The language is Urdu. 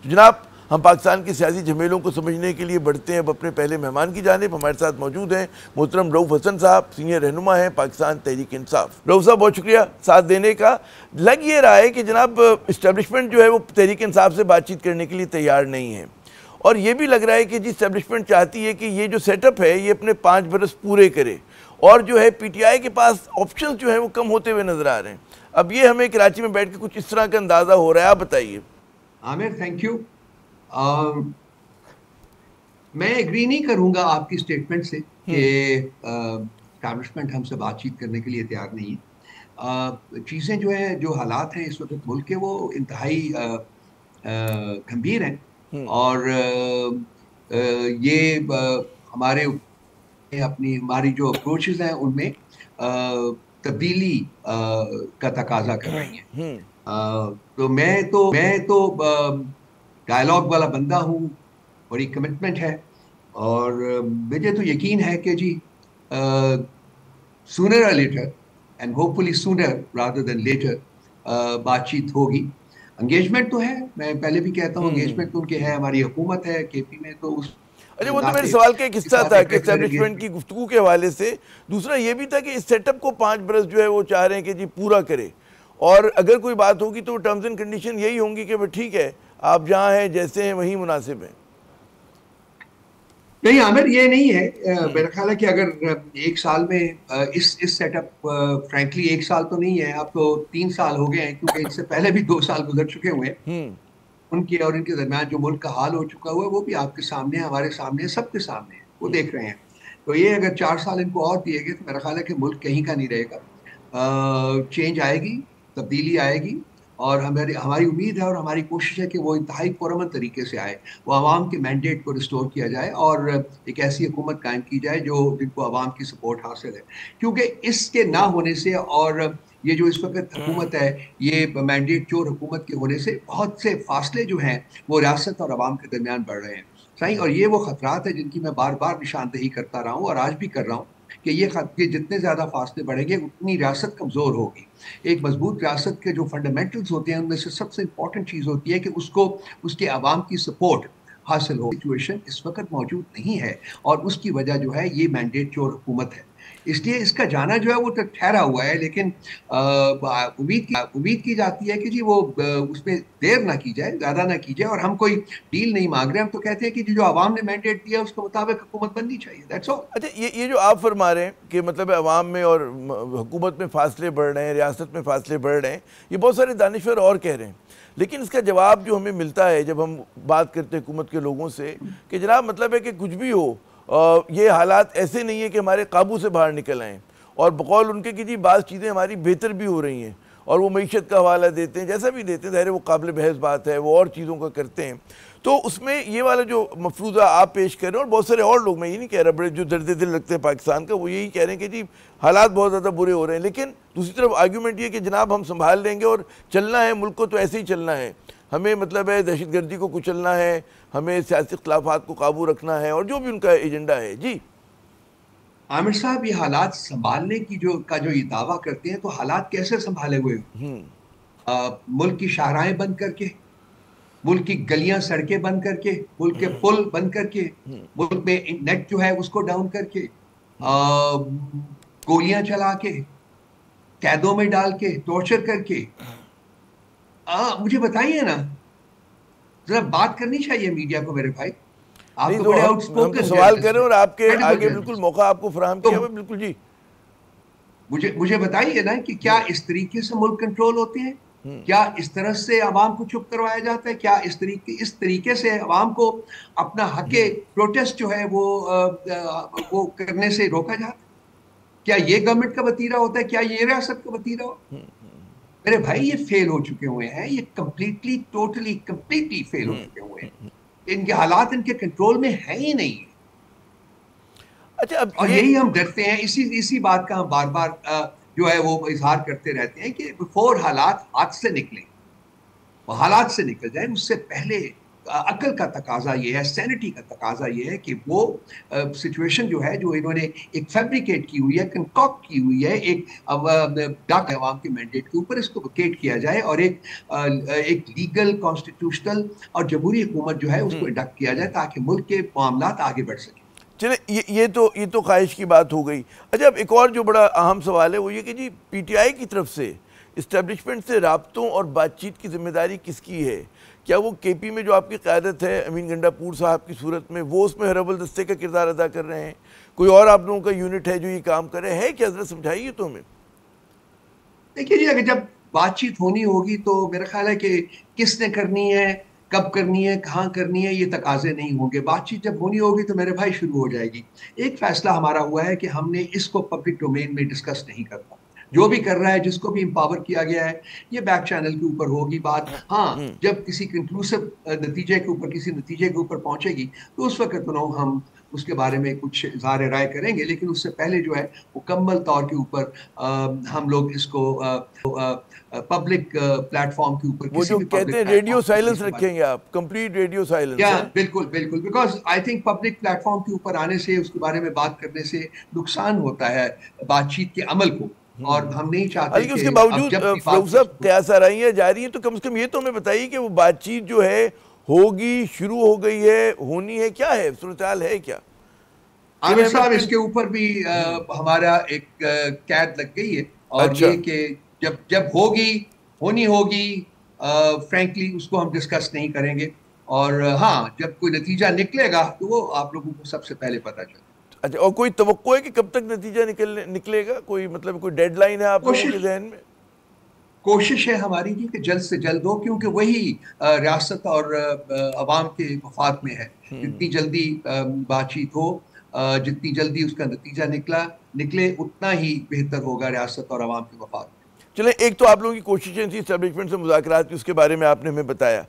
تو جناب ہم پاکستان کے سیاسی جھمیلوں کو سمجھنے کے لیے بڑھتے ہیں اب اپنے پہلے مہمان کی جانب. ہمارے ساتھ موجود ہیں محترم رؤف حسن صاحب, سینئر رہنما ہیں پاکستان تحریک انصاف. رؤف صاحب بہت شکریہ ساتھ دینے کا. لگ یہ رہا ہے کہ جناب اسٹیبلشمنٹ جو ہے وہ تحریک انصاف سے بات چیت کرنے کے لیے تیار نہیں ہے, اور یہ بھی لگ رہا ہے کہ جی اسٹیبلشمنٹ چاہتی ہے کہ یہ جو سیٹ اپ ہے یہ اپنے 5 برس پورے کرے, اور جو ہے پی ٹی آئی کے پاس آپشنز جو ہیں وہ کم ہوتے ہوئے نظر آ رہے ہیں. اب یہ ہمیں کراچی میں بیٹھ کے کچھ اس طرح کا اندازہ ہو رہا ہے, آپ بتائیے. عامر تھینک یو. میں ایگری نہیں کروں گا آپ کی اسٹیٹمنٹ سے کہ اسٹیبلشمنٹ ہم سے بات چیت کرنے کے لیے تیار نہیں ہے. چیزیں جو ہیں, جو حالات ہیں اس وقت ملک کے, وہ انتہائی گمبھیر ہیں, اور یہ ہماری جو اپروچز ہیں ان میں تبدیلی کا تقاضا کر رہی ہیں. تو میں تو ڈائلاگ والا بندہ ہوں, بڑی کمٹمنٹ ہے, اور مجھے تو یقین ہے کہ جی سونر اور later, and hopefully sooner rather than later, بات چیت ہوگی. انگیجمنٹ تو ہے, میں پہلے بھی کہتا ہوں انگیجمنٹ تو ان کے ہے, ہماری حکومت ہے کے پی میں, تو اس اچھا وہ تو میرے سوال کا ایک حصہ تھا کہ اسٹیبلشمنٹ کی گفتگو کے حوالے سے. دوسرا یہ بھی تھا کہ اس سیٹ اپ کو 5 برس جو ہے وہ چاہ رہے ہیں کہ جی پورا کرے, اور اگر کوئی بات ہوگی تو ٹرمز اینڈ کنڈیشن یہی ہوں گی کہ وہ ٹھیک ہے آپ جہاں ہیں جیسے ہیں وہی مناسب ہیں. نہیں عامر, یہ نہیں ہے. میرا خیال ہے کہ اگر 1 سال میں اس سیٹ اپ, فرینکلی 1 سال تو نہیں ہے, اب تو 3 سال ہو گئے ہیں, کیونکہ اس سے پہلے بھی 2 سال گزر چکے ہوئے ہیں. ان کے اور ان کے درمیان جو ملک کا حال ہو چکا ہوا ہے وہ بھی آپ کے سامنے ہے, ہمارے سامنے ہے, سب کے سامنے ہے, وہ دیکھ رہے ہیں. تو یہ اگر 4 سال ان کو اور دیے گئے تو میرا خیال ہے کہ ملک کہیں کا نہیں رہے گا. چینج آئے گی, تبدیلی آئے گی, اور ہماری امید ہے اور ہماری کوشش ہے کہ وہ انتہائی پرامن طریقے سے آئے, وہ عوام کے مینڈیٹ کو ریسٹور کیا جائے, اور ایک ایسی حکومت قائم کی جائے جن کو عوام کی سپورٹ حاصل ہے. کیونکہ اس کے نہ ہونے سے, اور یہ جو اس وقت حکومت ہے, یہ مینڈیٹ چور حکومت کے ہونے سے بہت سے فاصلے جو ہیں وہ ریاست اور عوام کے درمیان بڑھ رہے ہیں. صحیح, اور یہ وہ خطرات ہیں جن کی میں بار بار نشاندہی کرتا رہا ہوں, اور آج بھی کر رہا ہوں, کہ یہ جتنے زیادہ فاصلے بڑھیں گے اتنی ریاست کمزور ہوگی. ایک مضبوط ریاست کے جو فنڈامنٹلز ہوتے ہیں ان میں سے سب سے امپورٹنٹ چیز ہوتی ہے کہ اس کے عوام کی سپورٹ حاصل ہو. سچویشن اس وقت موجود نہیں ہے, اور اس کی وجہ جو ہے یہ مینڈیٹ چور حکومت ہے. اس لیے اس کا جانا جو ہے وہ ٹھہرا ہوا ہے, لیکن امید کی جاتی ہے کہ جی وہ اس میں دیر نہ کی جائے, زیادہ نہ کی جائے, اور ہم کوئی ڈیل نہیں مانگ رہے, ہم تو کہتے ہیں کہ جو عوام نے مینڈیٹ دیا اس کے مطابق حکومت بننی چاہیے. That's all. اچھا یہ جو آپ فرما رہے ہیں کہ مطلب عوام میں اور حکومت میں فاصلے بڑھ رہے ہیں, ریاست میں فاصلے بڑھ رہے ہیں, یہ بہت سارے دانشور اور کہہ رہے ہیں, لیکن اس کا جواب جو ہمیں ملتا ہے جب ہم بات کرتے ہیں حکومت کے لوگوں سے کہ جناب مطلب ہے کہ کچھ بھی ہو, یہ حالات ایسے نہیں ہیں کہ ہمارے قابو سے باہر نکل آئیں, اور بقول ان کے کہ جی بعض چیزیں ہماری بہتر بھی ہو رہی ہیں, اور وہ معیشت کا حوالہ دیتے ہیں, جیسا بھی دیتے ہیں, ظاہر ہے وہ قابل بحث بات ہے, وہ اور چیزوں کا کرتے ہیں. تو اس میں یہ والا جو مفروضہ آپ پیش کر رہے ہیں, اور بہت سارے اور لوگ, میں یہ نہیں کہہ رہا بڑے جو درد دل لگتے ہیں پاکستان کا, وہ یہی کہہ رہے ہیں کہ جی حالات بہت زیادہ برے ہو رہے ہیں, لیکن دوسری طرف آرگیومنٹ یہ کہ جناب ہم سنبھال لیں گے اور چلنا ہے ملک کو, تو ایسے ہی چلنا ہے, ہمیں مطلب ہے دہشت گردی کو کچلنا ہے, ہمیں سیاسی اختلافات کو قابو رکھنا ہے, اور جو بھی ان کا ایجنڈا ہے. جی عامر صاحب, یہ حالات سنبھالنے کی جو یہ دعویٰ کرتے ہیں, تو حالات کیسے سنبھالے ہوئے ہوں؟ ملک کی شاہراہیں بند کر کے, ملک کی گلیاں سڑکیں بند کر کے, ملک کے پل بند کر کے, ملک میں نیٹ جو ہے اس کو ڈاؤن کر کے, گولیاں چلا کے, قیدوں میں ڈال کے, ٹارچر کر کے. مجھے بتائیے نا, ذرا بات کرنی چاہیے میڈیا کو میرے بھائی. آپ نہیں تو تو بڑے آؤٹ ہم تو اسپوکن سوال کر رہے ہیں, اور آپ کے credible آگے بالکل journalist. موقع آپ کو فراہم تو کیا ہوا. بالکل جی, مجھے بتائیے نا کہ کیا اس طریقے سے ملک کنٹرول ہوتے ہیں؟ کیا اس طرح سے عوام کو چپ کروایا جاتا ہے؟ کیا اس طریقے سے عوام کو اپنا حق پروٹیسٹ جو ہے وہ کرنے سے روکا جاتا ہے؟ کیا یہ گورنمنٹ کا وتیرہ ہوتا ہے؟ کیا یہ ریاست کا وتیرہ ہو؟ میرے بھائی یہ فیل ہو چکے ہوئے ہیں, یہ کمپلیٹلی فیل ہو چکے ہوئے ہیں. ان کے حالات ان کے کنٹرول میں ہے ہی نہیں. اچھا اب اور یہی ہم ڈرتے ہیں, اسی بات کا ہم بار بار جو ہے وہ اظہار کرتے رہتے ہیں کہ بفور حالات ہاتھ سے نکلیں, وہ حالات سے نکل جائیں, اس سے پہلے عقل کا تقاضا یہ ہے, سینٹی کا تقاضا یہ ہے کہ وہ سچویشن جو ہے, جو انہوں نے ایک فیبریکیٹ کی ہوئی ہے, کنکاک کی ہوئی ہے, ایک ڈاک عوام کے مینڈیٹ کے اوپر, اس کو ویکیٹ کیا جائے اور ایک لیگل, کانسٹیٹیوشنل اور جمہوری حکومت جو ہے اس کو انڈکٹ کیا جائے تاکہ ملک کے معاملات آگے بڑھ سکیں. چلیں یہ تو خواہش کی بات ہو گئی. اچھا اب ایک اور جو بڑا اہم سوال ہے وہ یہ کہ جی پی ٹی آئی کی طرف سے اسٹیبلشمنٹ سے رابطوں اور بات چیت کی ذمہ داری کس کی ہے؟ کیا وہ کے پی میں جو آپ کی قیادت ہے امین گنڈا پور صاحب کی صورت میں, وہ اس میں حرب الدستے کا کردار ادا کر رہے ہیں؟ کوئی اور آپ لوگوں کا یونٹ ہے جو یہ کام کر رہے ہیں کیا؟ ذرا سمجھائیے تو ہمیں. دیکھیے جی, اگر جب بات چیت ہونی ہوگی تو میرا خیال ہے کہ کس نے کرنی ہے, کب کرنی ہے, کہاں کرنی ہے, یہ تقاضے نہیں ہوں گے. بات چیت جب ہونی ہوگی تو میرے بھائی شروع ہو جائے گی. ایک فیصلہ ہمارا ہوا ہے کہ ہم نے اس کو پبلک ڈومین میں ڈسکس نہیں کرنا. جو بھی کر رہا ہے, جس کو بھی امپاور کیا گیا ہے, یہ بیک چینل کے اوپر ہوگی بات. ہاں, جب کسی کنکلوسو نتیجے کے اوپر, کسی نتیجے کے اوپر پہنچے گی تو اس وقت ہم اس کے بارے میں کچھ اظہار رائے کریں گے, لیکن اس سے پہلے جو ہے مکمل طور کے اوپر ہم لوگ اس کو پبلک پلیٹ فارم کے اوپر, وہ کسی جو بھی کہتے ہیں ریڈیو سائلنس رکھیں گے آپ, کمپلیٹ ریڈیو سائلنس. بالکل بالکل, because I think public plate form کے اوپر آنے سے, اس کے بارے میں بات کرنے سے نقصان ہوتا ہے بات چیت کے عمل کو, اور ہم نہیں چاہتے لیکن اس کہ کے اب باوجود جب بھی فروغ بات صاحب قیاس آرائیاں جاری ہیں, تو کم سے کم یہ تو ہمیں بتائیے کہ وہ بات چیت جو ہے ہوگی, شروع ہو گئی ہے, ہونی ہے, کیا ہے صورتحال ہے کیا؟ عامر صاحب, اس کے اوپر بھی ہمارا ایک قید لگ گئی ہے, اور اچھا, یہ کہ جب ہوگی, ہونی ہوگی, فرینکلی اس کو ہم ڈسکس نہیں کریں گے. اور ہاں, جب کوئی نتیجہ نکلے گا تو وہ آپ لوگوں کو سب سے پہلے پتہ چلے. اچھا, اور کوئی توقع ہے کہ کب تک نتیجہ نکلے گا؟ کوئی مطلب کوئی ڈیڈ لائن ہے آپ لوگوں کے ذہن میں؟ کوشش ہے ہماری جی کہ جلد سے جلد ہو, کیونکہ وہی ریاست اور عوام کے مفاد میں ہے. جتنی جلدی بات چیت ہو, جتنی جلدی اس کا نتیجہ نکلے, اتنا ہی بہتر ہوگا ریاست اور عوام کے مفاد میں. چلیں, ایک تو آپ لوگوں کی کوششیں تھیں اسٹیبلشمنٹ سے مذاکرات کی, اس کے بارے میں آپ نے ہمیں بتایا.